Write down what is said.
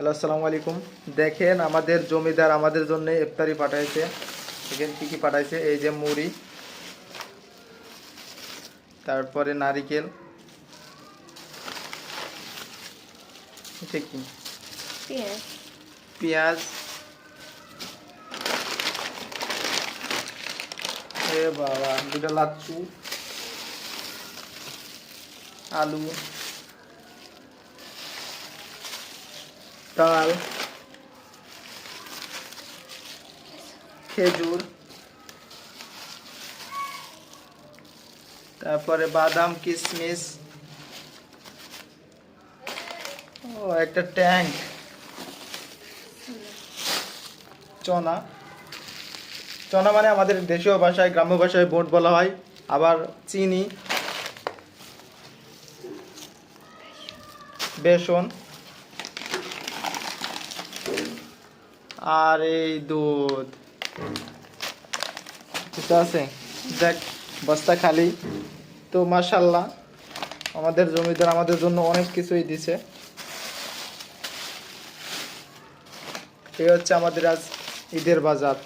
Hello, আসসালামু আলাইকুম। দেখেন আমাদের জমিদার আমাদের জন্য ইফতারি পাঠাইছে। এখানে কি কি পাঠাইছে, এই যে মুড়ি, তারপরে নারিকেল, এটা কি, পেঁয়াজ। পেঁয়াজ, এ বাবা, দুটা লাচ্ছু, আলু, ডাল, খেজুর, তারপরে বাদাম, কিশমিশ, ও একটা ট্যাঙ্ক, চনা। চনা মানে আমাদের দেশীয় ভাষায়, গ্রাম্য ভাষায় বোট বলা হয়। আবার চিনি, বেসন, আর এই দুধ। কিছু আছে? দেখ, বস্তা খালি। তো মাশাল্লাহ, আমাদের জমিদার আমাদের জন্য অনেক কিছুই দিছে। এই হচ্ছে আমাদের আজ ঈদের বাজার।